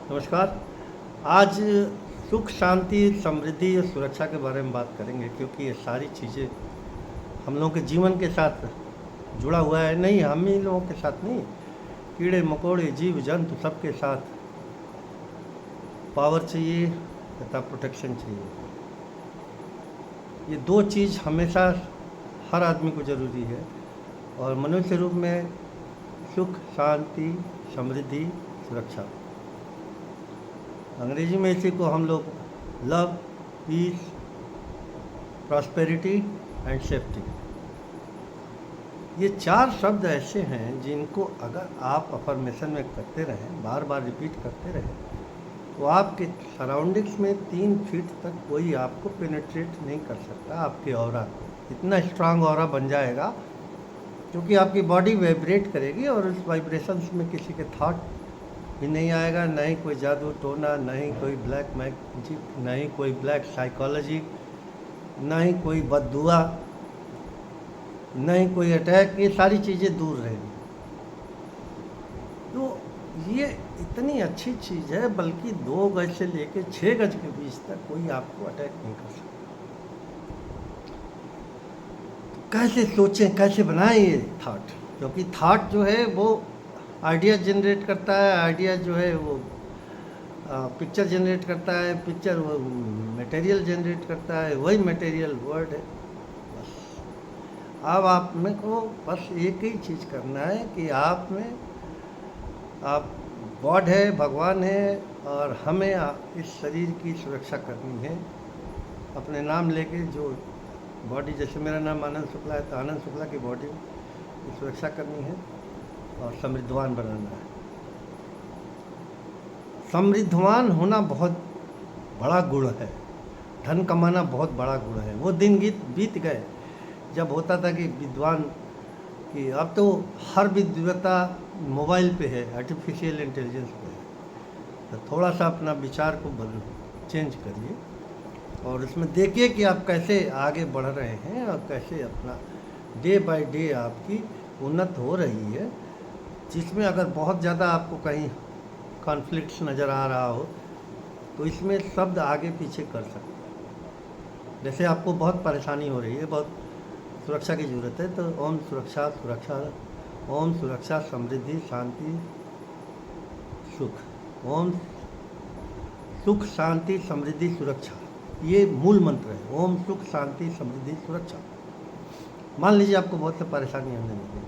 नमस्कार। आज सुख, शांति, समृद्धि और सुरक्षा के बारे में बात करेंगे, क्योंकि ये सारी चीज़ें हम लोगों के जीवन के साथ जुड़ा हुआ है। नहीं, हम ही लोगों के साथ नहीं, कीड़े मकोड़े, जीव जंतु सबके साथ पावर चाहिए तथा प्रोटेक्शन चाहिए। ये दो चीज़ हमेशा हर आदमी को ज़रूरी है। और मनुष्य रूप में सुख, शांति, समृद्धि, सुरक्षा, अंग्रेजी में इसी को हम लोग love, peace, prosperity and safety, ये चार शब्द ऐसे हैं जिनको अगर आप अफर्मेशन में करते रहें, बार बार रिपीट करते रहें, तो आपके सराउंडिंग्स में 3 फीट तक कोई आपको पेनिट्रेट नहीं कर सकता। आपके ऑरा को इतना स्ट्रांग ऑरा बन जाएगा, क्योंकि आपकी बॉडी वाइब्रेट करेगी और उस वाइब्रेशंस में किसी के थॉट भी नहीं आएगा, न ही कोई जादू टोना, न ही कोई ब्लैक मैजिक, न ही कोई ब्लैक साइकोलॉजी, न ही कोई बद्दुआ, न ही कोई अटैक। ये सारी चीज़ें दूर रहेंगी। तो ये इतनी अच्छी चीज़ है, बल्कि 2 गज से लेकर 6 गज के बीच तक कोई आपको अटैक नहीं कर सकता। कैसे सोचें, कैसे बनाएं ये थॉट, क्योंकि थॉट जो है वो आइडिया जनरेट करता है, आइडिया जो है वो पिक्चर जनरेट करता है, पिक्चर वो मटेरियल जनरेट करता है, वही मटेरियल वर्ड है। बस अब आप में को बस एक ही चीज़ करना है कि आप गॉड है, भगवान है, और हमें इस शरीर की सुरक्षा करनी है। अपने नाम लेके जो बॉडी, जैसे मेरा नाम आनंद शुक्ला है, तो आनंद शुक्ला की बॉडी की सुरक्षा करनी है और समृद्धवान बनाना है। समृद्धवान होना बहुत बड़ा गुण है, धन कमाना बहुत बड़ा गुण है। वो दिन बीत गए जब होता था कि विद्वान कि अब तो हर विद्वता मोबाइल पे है, आर्टिफिशियल इंटेलिजेंस पे है। तो थोड़ा सा अपना विचार को चेंज करिए और इसमें देखिए कि आप कैसे आगे बढ़ रहे हैं और कैसे अपना डे बाय डे आपकी उन्नत हो रही है। जिसमें अगर बहुत ज़्यादा आपको कहीं कॉन्फ्लिक्ट्स नज़र आ रहा हो, तो इसमें शब्द आगे पीछे कर सकते हैं। जैसे आपको बहुत परेशानी हो रही है, बहुत सुरक्षा की ज़रूरत है, तो ओम सुरक्षा, सुरक्षा, ओम सुरक्षा, समृद्धि, शांति, सुख। ओम सुख, शांति, समृद्धि, सुरक्षा, ये मूल मंत्र है। ओम सुख, शांति, समृद्धि, सुरक्षा। मान लीजिए आपको बहुत से परेशानी होने लगी,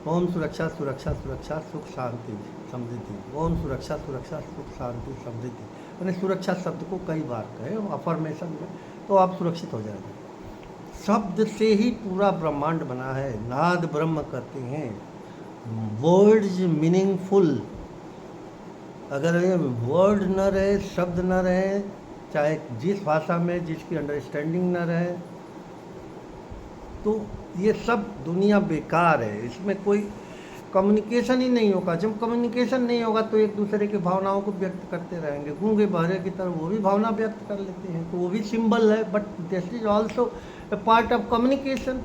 ओम सुरक्षा, सुरक्षा, सुरक्षा, सुख, शांति, समृद्धि। ओम सुरक्षा, सुरक्षा, सुख, शांति, समृद्धि। मैंने सुरक्षा शब्द को कई बार कहे अफर्मेशन में, तो आप सुरक्षित हो जाएंगे। शब्द से ही पूरा ब्रह्मांड बना है। नाद ब्रह्म कहते हैं, वर्ड्स मीनिंगफुल। अगर ये वर्ड न रहे, शब्द न रहे, चाहे जिस भाषा में जिसकी अंडरस्टैंडिंग न रहे, तो ये सब दुनिया बेकार है। इसमें कोई कम्युनिकेशन ही नहीं होगा। जब कम्युनिकेशन नहीं होगा तो एक दूसरे की भावनाओं को व्यक्त करते रहेंगे। गूंगे बहरे की तरह वो भी भावना व्यक्त कर लेते हैं, तो वो भी सिंबल है, but this is also a part of communication.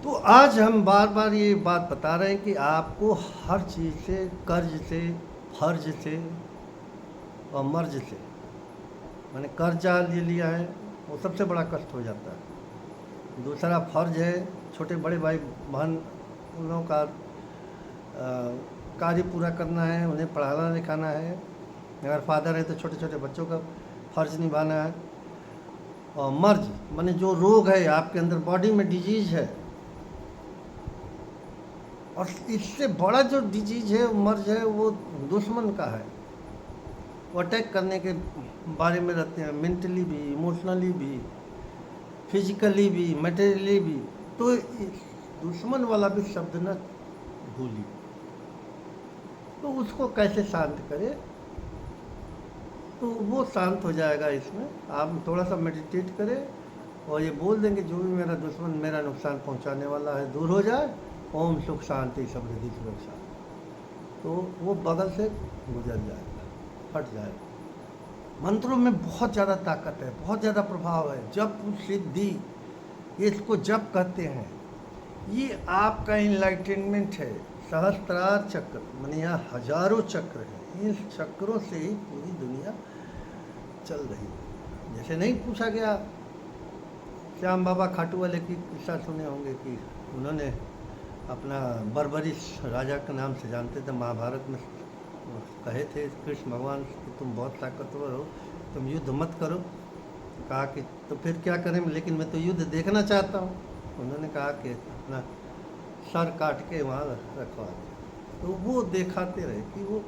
तो आज हम बार बार ये बात बता रहे हैं कि आपको हर चीज़ से, कर्ज से, फर्ज से और मर्ज से, मैंने कर्जा ले लिया है, वो सबसे बड़ा कष्ट हो जाता है। दूसरा फर्ज है, छोटे बड़े भाई बहन उन लोगों का कार्य पूरा करना है, उन्हें पढ़ाना लिखाना है। अगर फादर है तो छोटे छोटे बच्चों का फर्ज निभाना है। और मर्ज माने जो रोग है आपके अंदर, बॉडी में डिजीज है, और इससे बड़ा जो डिजीज है, मर्ज है, वो दुश्मन का है। वो अटैक करने के बारे में रहते हैं, मेंटली भी, इमोशनली भी, फिजिकली भी, मटेरियली भी। तो दुश्मन वाला भी शब्द न भूलिए। तो उसको कैसे शांत करें, तो वो शांत हो जाएगा। इसमें आप थोड़ा सा मेडिटेट करें और ये बोल देंगे, जो भी मेरा दुश्मन मेरा नुकसान पहुंचाने वाला है दूर हो जाए। ओम सुख, शांति, समृद्धि, सुरक्षा, तो वो बगल से गुजर जाएगा, हट जाएगा। मंत्रों में बहुत ज़्यादा ताकत है, बहुत ज़्यादा प्रभाव है। जप सिद्धि, ये इसको जप कहते हैं। ये आपका इनलाइटनमेंट है, सहस्त्रार चक्र माने यहाँ हजारों चक्र हैं, इन चक्रों से ही पूरी दुनिया चल रही है। जैसे नहीं पूछा गया, श्याम बाबा खाटू वाले की किस्सा सुने होंगे कि उन्होंने अपना बर्बरिश राजा के नाम से जानते थे, महाभारत में कहे थे कृष्ण भगवान कि तुम बहुत ताकतवर हो, तुम युद्ध मत करो। कहा कि तो फिर क्या करें, लेकिन मैं तो युद्ध देखना चाहता हूँ। उन्होंने कहा कि अपना सर काट के वहाँ रखवा दो। तो वो दिखाते रहे कि वो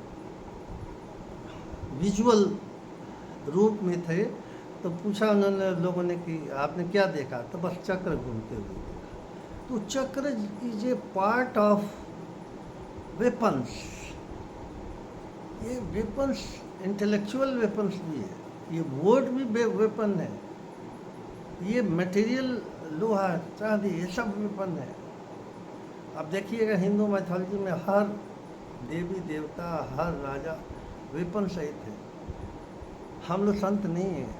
विजुअल रूप में थे। तो पूछा उन्होंने लोगों ने कि आपने क्या देखा, तो बस चक्र घूमते हुए देखा। तो चक्र is a part of weapons. ये वेपन्स इंटेलेक्चुअल वेपन्स भी है, ये वर्ड भी वेपन है, ये मटेरियल लोहा चांदी ये सब वेपन है। अब देखिएगा हिंदू मैथोलॉजी में हर देवी देवता हर राजा वेपन सहित है। हम लोग संत नहीं हैं,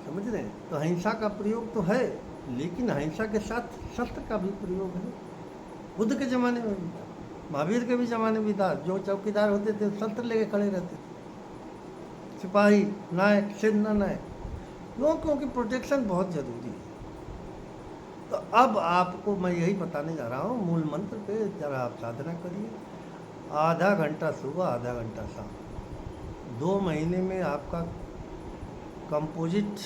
समझ रहे हैं। तो अहिंसा का प्रयोग तो है, लेकिन अहिंसा के साथ शस्त्र का भी प्रयोग है। बुद्ध के ज़माने में भी था, महावीर के भी ज़माने में भी था। जो चौकीदार होते थे शस्त्र लेके खड़े रहते थे, सिपाही नायक सेना नायक। क्यों? क्योंकि प्रोटेक्शन बहुत ज़रूरी है। तो अब आपको मैं यही बताने जा रहा हूँ, मूल मंत्र पे जरा आप साधना करिए। आधा घंटा सुबह आधा घंटा शाम, 2 महीने में आपका कंपोजिट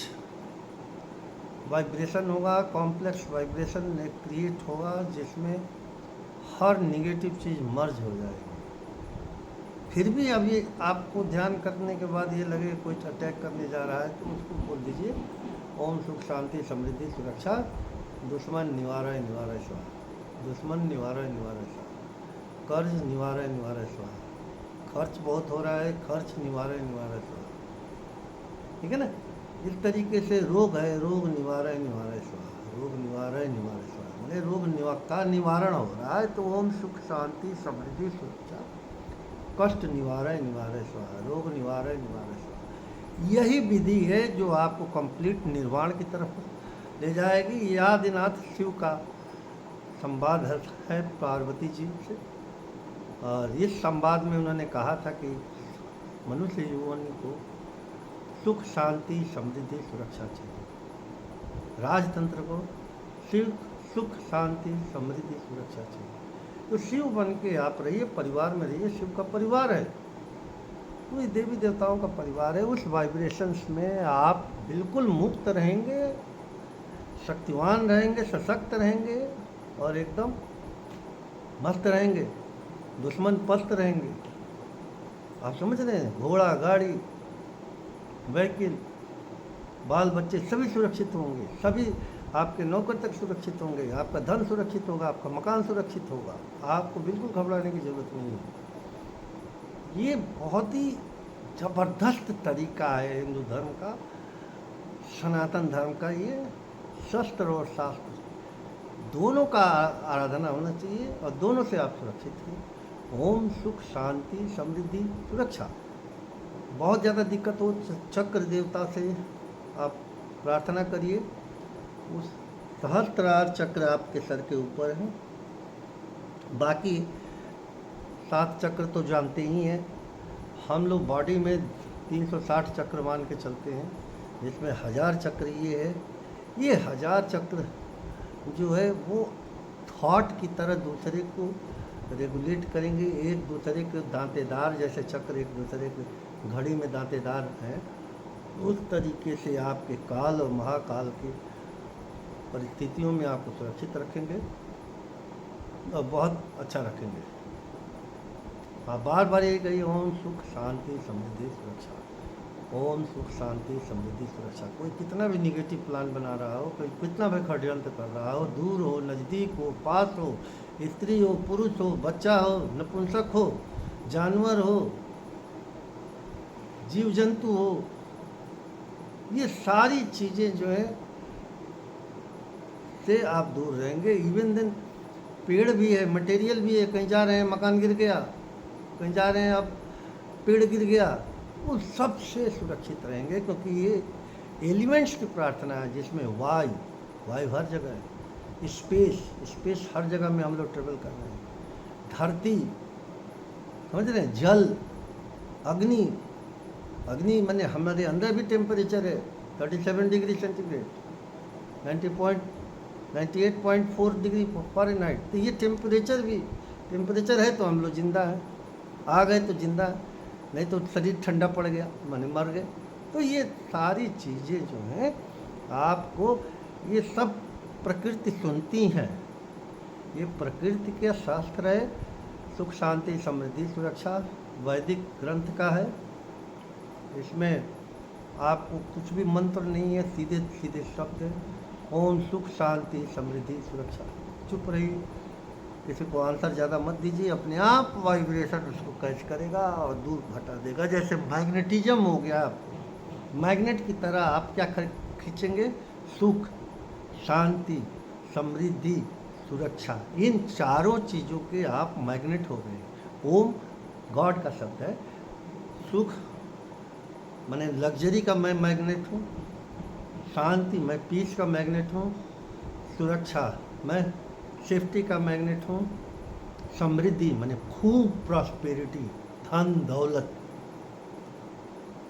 वाइब्रेशन होगा, कॉम्प्लेक्स वाइब्रेशन क्रिएट होगा, जिसमें हर निगेटिव चीज़ मर्ज हो जाएगी। फिर भी अब ये आपको ध्यान करने के बाद ये लगे कोई अटैक करने जा रहा है, तो उसको बोल दीजिए ओम सुख शांति समृद्धि सुरक्षा दुश्मन निवारय निवारय स्वाहा, दुश्मन निवारय निवारय स्वाहा, कर्ज निवारय निवारय स्वाहा, खर्च बहुत हो रहा है खर्च निवारय निवारय स्वाहा। ठीक है ना। इस तरीके से रोग है रोग निवारय निवारय स्वाहा, रोग निवारय निवारय स्वाहा, मैंने रोग का निवारण हो रहा है तो ओम सुख शांति समृद्धि सुरक्षा, कष्ट निवारय निवारय स्वाहा, रोग निवारय निवारय स्वाहा। यही विधि है जो आपको कंप्लीट निर्वाण की तरफ ले जाएगी। ये आदिनाथ शिव का संवाद है पार्वती जी से, और इस संवाद में उन्होंने कहा था कि मनुष्य जीवन को सुख शांति समृद्धि सुरक्षा चाहिए, राजतंत्र को सुख शांति समृद्धि सुरक्षा चाहिए। तो शिव बन के आप रहिए, परिवार में रहिए। शिव का परिवार है, पूरी देवी देवताओं का परिवार है। उस वाइब्रेशंस में आप बिल्कुल मुक्त रहेंगे, शक्तिवान रहेंगे, सशक्त रहेंगे और एकदम मस्त रहेंगे, दुश्मन पस्त रहेंगे। आप समझ रहे हैं। घोड़ा गाड़ी व्हीकल बाल बच्चे सभी सुरक्षित होंगे, सभी आपके नौकर तक सुरक्षित होंगे, आपका धन सुरक्षित होगा, आपका मकान सुरक्षित होगा। आपको बिल्कुल घबराने की ज़रूरत नहीं है। ये बहुत ही ज़बरदस्त तरीका है हिंदू धर्म का, सनातन धर्म का। ये शस्त्र और शास्त्र दोनों का आराधना होना चाहिए और दोनों से आप सुरक्षित हैं। ओम सुख शांति समृद्धि सुरक्षा। बहुत ज़्यादा दिक्कत हो चक्र देवता से आप प्रार्थना करिए। उस सहस्त्रार चक्र आपके सर के ऊपर है, बाकी 7 चक्र तो जानते ही हैं। हम लोग बॉडी में 360 चक्र मान के चलते हैं, जिसमें 1000 चक्र ये है। ये 1000 चक्र जो है वो थॉट की तरह दूसरे को रेगुलेट करेंगे। एक दूसरे के दांतेदार जैसे चक्र एक दूसरे के घड़ी में दांतेदार हैं, उस तरीके से आपके काल और महाकाल की परिस्थितियों में आपको सुरक्षित रखेंगे और बहुत अच्छा रखेंगे। आप बार बार ये कहिए ओम सुख शांति समृद्धि सुरक्षा, ओम सुख शांति समृद्धि सुरक्षा। कोई कितना भी निगेटिव प्लान बना रहा हो, कोई कितना भी षड्यंत्र कर रहा हो, दूर हो नज़दीक हो पास हो, स्त्री हो पुरुष हो, बच्चा हो नपुंसक हो, जानवर हो जीव जंतु हो, ये सारी चीज़ें जो है से आप दूर रहेंगे। इवन देन पेड़ भी है, मटेरियल भी है। कहीं जा रहे हैं मकान गिर गया, कहीं जा रहे हैं अब पेड़ गिर गया, वो सब से सुरक्षित रहेंगे, क्योंकि ये एलिमेंट्स की प्रार्थना है जिसमें वायु हर जगह है। स्पेस हर जगह में हम लोग ट्रेवल कर रहे हैं। धरती, समझ रहे हैं, जल, अग्नि माने हमारे अंदर भी टेम्परेचर है 37 डिग्री सेंटीग्रेड, 98.4 डिग्री फ़ारेनहाइट। तो ये टेम्परेचर है तो हम लोग जिंदा हैं, आ गए तो जिंदा, नहीं तो शरीर ठंडा पड़ गया माने मर गए। तो ये सारी चीज़ें जो हैं आपको, ये सब प्रकृति सुनती हैं। ये प्रकृति के शास्त्र है, सुख शांति समृद्धि सुरक्षा, वैदिक ग्रंथ का है। इसमें आपको कुछ भी मंत्र नहीं है, सीधे सीधे शब्द है, ओम सुख शांति समृद्धि सुरक्षा। चुप रहिए, किसी को आंसर ज़्यादा मत दीजिए, अपने आप वाइब्रेशन उसको कैच करेगा और दूर हटा देगा। जैसे मैग्नेटिज्म हो गया, मैग्नेट की तरह आप क्या खींचेंगे, सुख शांति समृद्धि सुरक्षा, इन चारों चीज़ों के आप मैग्नेट हो गए। ओम गॉड का शब्द है, सुख मैंने लग्जरी का मैं मैग्नेट हूँ, शांति मैं पीस का मैग्नेट हूँ, सुरक्षा मैं सेफ्टी का मैग्नेट हूँ, समृद्धि मैंने खूब प्रॉस्पेरिटी धन दौलत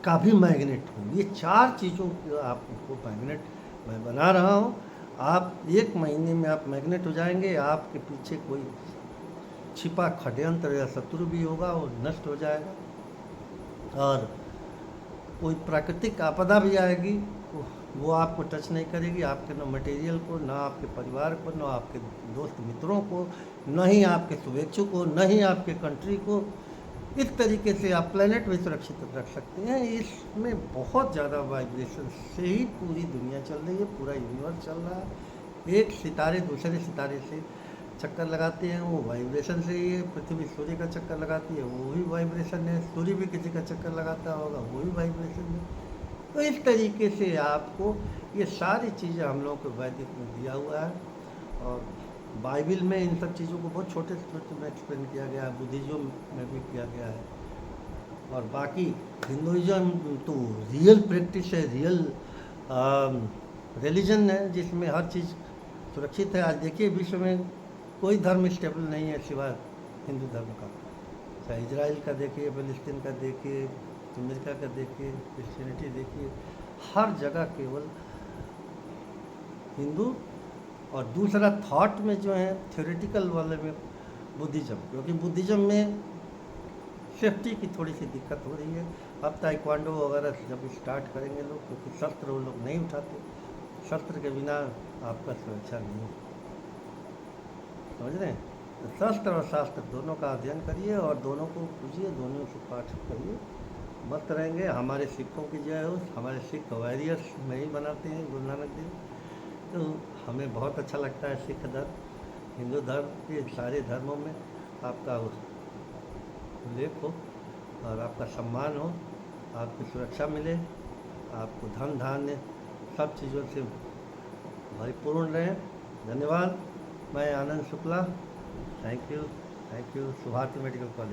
का भी मैग्नेट हूँ। ये चार चीज़ों को आपको मैग्नेट मैं बना रहा हूँ। आप 1 महीने में आप मैग्नेट हो जाएंगे। आपके पीछे कोई छिपा षड्यंत्र या शत्रु भी होगा वो नष्ट हो जाएगा, और कोई प्राकृतिक आपदा भी आएगी वो आपको टच नहीं करेगी, आपके न मटेरियल को, ना आपके परिवार को, ना आपके दोस्त मित्रों को, न ही आपके शुभेच्छुक को, न ही आपके कंट्री को। इस तरीके से आप प्लेनेट भी सुरक्षित रख सकते हैं। इसमें बहुत ज़्यादा वाइब्रेशन से ही पूरी दुनिया चल रही है, पूरा यूनिवर्स चल रहा है। एक सितारे दूसरे सितारे से चक्कर लगाते हैं, वो वाइब्रेशन से ही है। पृथ्वी सूर्य का चक्कर लगाती है, वो भी वाइब्रेशन है। सूर्य भी किसी का चक्कर लगाता होगा, वो भी वाइब्रेशन है। तो इस तरीके से आपको ये सारी चीज़ें हम लोगों को वैदिक में दिया हुआ है, और बाइबल में इन सब चीज़ों को बहुत छोटे छोटे में एक्सप्लेन किया गया है, बुद्धिज़्म में भी किया गया है। और बाकी हिंदुइज्म तो रियल प्रैक्टिस है, रियल रिलीजन है, जिसमें हर चीज़ सुरक्षित है। आज देखिए विश्व में कोई धर्म स्टेबल नहीं है सिवाय हिंदू धर्म का। चाहे इजराइल का देखिए, फिलिस्तीन का देखिए, अमेरिका का देखिए, क्रिश्चियनिटी देखिए, हर जगह केवल हिंदू। और दूसरा थॉट में जो है थ्योरेटिकल वाले में बुद्धिज़्म, क्योंकि बुद्धिज़्म में सेफ्टी की थोड़ी सी दिक्कत हो रही है। अब ताइक्वांडो वगैरह जब स्टार्ट करेंगे लोग, क्योंकि शस्त्र वो लोग नहीं उठाते, शस्त्र के बिना आपका सुरक्षा नहीं, समझ रहे हैं। तो शस्त्र और शास्त्र दोनों का अध्ययन करिए और दोनों को पूजिए, दोनों से पाठ करिए, मस्त रहेंगे। हमारे सिखों की जय हो। हमारे सिख वॉरियर्स में ही बनाते हैं गुरु नानक देव, तो हमें बहुत अच्छा लगता है। सिख धर्म, हिंदू धर्म के सारे धर्मों में आपका उल्लेख हो और आपका सम्मान हो, आपकी सुरक्षा मिले, आपको धन धान्य सब चीज़ों से भरपूर्ण रहें। धन्यवाद। मैं Anand Shukla, thank you. Subharti medical college.